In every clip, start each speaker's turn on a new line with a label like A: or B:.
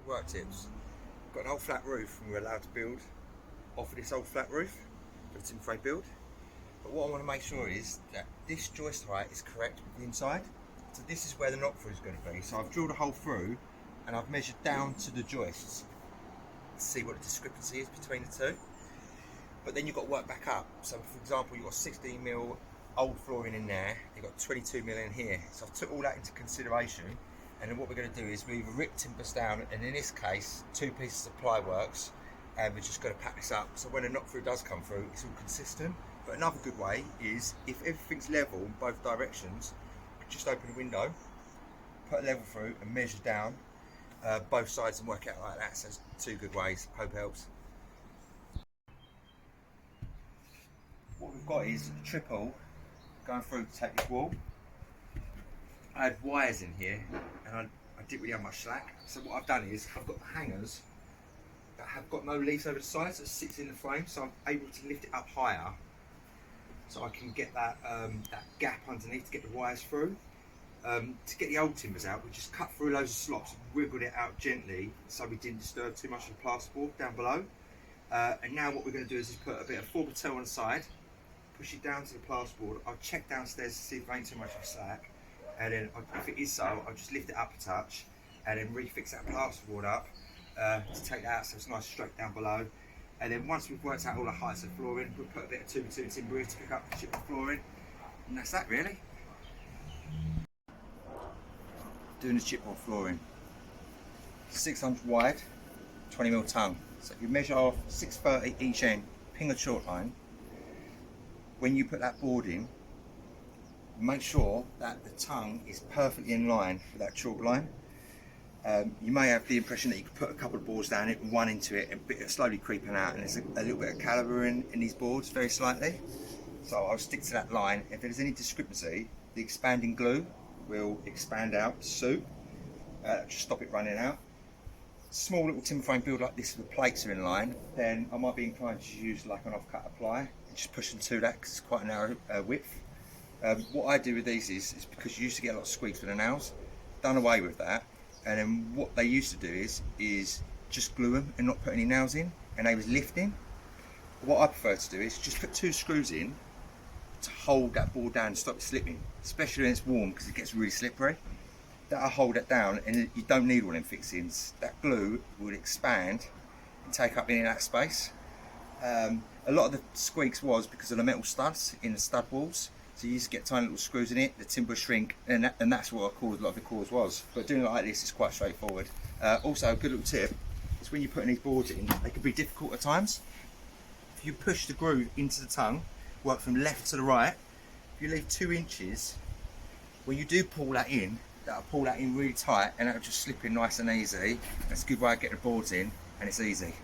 A: work tips. We've got an old flat roof and we're allowed to build off of this old flat roof with a timber frame build. But what I want to make sure is that this joist height is correct with the inside. So this is where the knock through is going to be. So I've drilled a hole through and I've measured down to the joists to see what the discrepancy is between the two. But then you've got to work back up. So for example, you've got 16mm old flooring in there, you've got 22mm in here. So I've took all that into consideration, and then what we're going to do is we either rip timbers down, and in this case 2 pieces of ply works, and we're just going to pack this up so when a knock through does come through it's all consistent. But another good way is if everything's level in both directions, just open the window, put a level through and measure down both sides and work out like that. So it's 2 good ways. Hope it helps. What we've got is a triple going through to take this wall. I had wires in here and I didn't really have much slack, so what I've done is I've got the hangers that have got no leaves over the sides that sits in the frame, so I'm able to lift it up higher so I can get that that gap underneath to get the wires through. To get the old timbers out, we just cut through loads of slots and wiggled it out gently so we didn't disturb too much of the plasterboard down below. And now what we're going to do is just put a bit of 4x2 on the side, push it down to the plasterboard. I'll check downstairs to see if there ain't too much of slack, and then if it is so, I'll just lift it up a touch and then refix that plasterboard up to take that out so it's nice straight down below. And then once we've worked out all the heights of flooring, we'll put a bit of 2x2 timber to pick up the chip of flooring, and that's that really. Doing the chipboard flooring, 600 wide, 20mm tongue. So if you measure off 630 each end, ping a chalk line. When you put that board in, make sure that the tongue is perfectly in line with that chalk line. You may have the impression that you could put a couple of boards down it, one into it, and bit slowly creeping out, and there's a little bit of calibre in these boards, very slightly. So I'll stick to that line. If there's any discrepancy, the expanding glue will expand out to suit, just stop it running out. Small little timber frame build like this with the plates are in line, then I might be inclined to use like an off-cut apply and just push them to that because it's quite a narrow width. What I do with these is because you used to get a lot of squeaks with the nails, done away with that, and then what they used to do is just glue them and not put any nails in, and they was lifting. What I prefer to do is just put 2 screws in to hold that board down and stop it slipping, especially when it's warm because it gets really slippery. That'll hold it down and you don't need all them fixings. That glue would expand and take up any of that space. A lot of the squeaks was because of the metal studs in the stud walls. So you used to get tiny little screws in it, the timber shrink, and that's what a lot of the cause was. But doing it like this is quite straightforward. Also, a good little tip is when you're putting these boards in, they can be difficult at times. If you push the groove into the tongue, work from left to the right, if you leave 2 inches, when you do pull that in, that'll pull that in really tight and that'll just slip in nice and easy. That's a good way to get the boards in, and it's easy.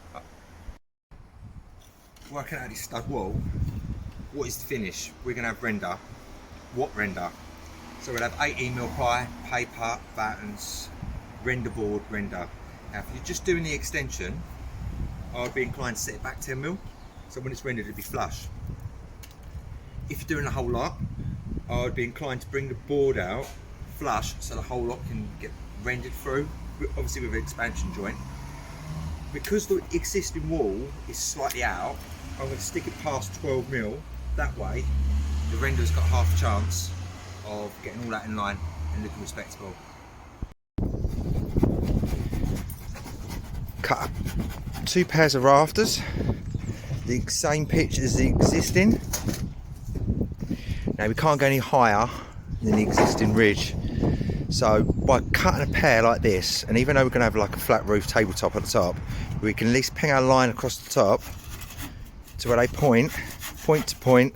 A: Working out this stud wall, what is the finish? We're going to have render. What render? So we'll have 18mm ply, paper, battens, render board, render. Now if you're just doing the extension, I'd be inclined to set it back 10mm, so when it's rendered it'll be flush. If you're doing a whole lot, I would be inclined to bring the board out flush so the whole lot can get rendered through, obviously with an expansion joint. Because the existing wall is slightly out, I'm going to stick it past 12mm. That way the render's got half a chance of getting all that in line and looking respectable. Cut 2 pairs of rafters, the same pitch as the existing. Now we can't go any higher than the existing ridge, so by cutting a pair like this, and even though we're going to have like a flat roof tabletop at the top, we can at least ping our line across the top to where they point to point,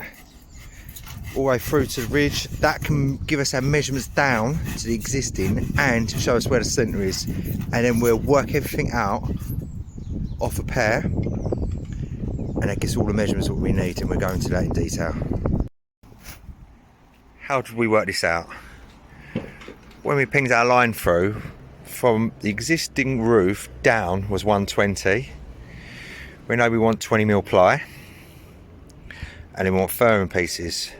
A: all the way through to the ridge. That can give us our measurements down to the existing and show us where the centre is, and then we'll work everything out off a pair, and that gives all the measurements what we need, and we'll go into that in detail. How did we work this out? When we pinged our line through, from the existing roof down was 120. We know we want 20mm ply, and then we want furring pieces.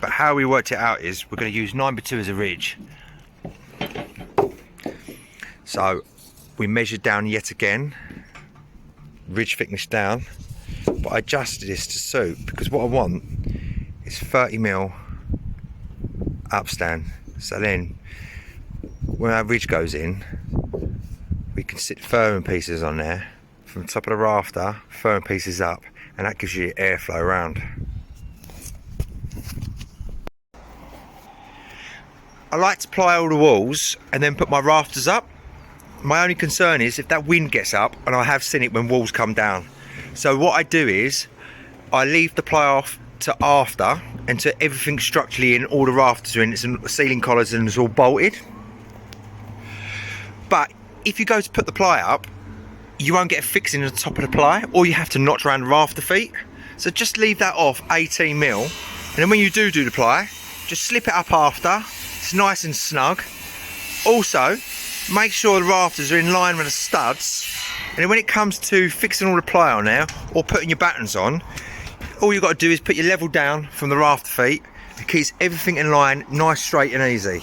A: But how we worked it out is we're going to use 9x2 as a ridge. So
B: we measured down yet again, ridge thickness down, but I adjusted this to suit because what I want is 30mm upstand. So then when our ridge goes in, we can sit firming pieces on there from the top of the rafter, firming pieces up, and that gives you airflow around. I like to ply all the walls and then put my rafters up. My only concern is if that wind gets up, and I have seen it when walls come down. So what I do is I leave the ply off to after, until everything's structurally in, all the rafters are in, it's ceiling collars and it's all bolted. But if you go to put the ply up, you won't get a fixing at the top of the ply, or you have to notch around the rafter feet. So just leave that off 18mm, and then when you do the ply, just slip it up after. It's nice and snug. Also, make sure the rafters are in line with the studs, and then when it comes to fixing all the ply on there or putting your battens on, all you've got to do is put your level down from the rafter feet. It keeps everything in line, nice, straight and easy.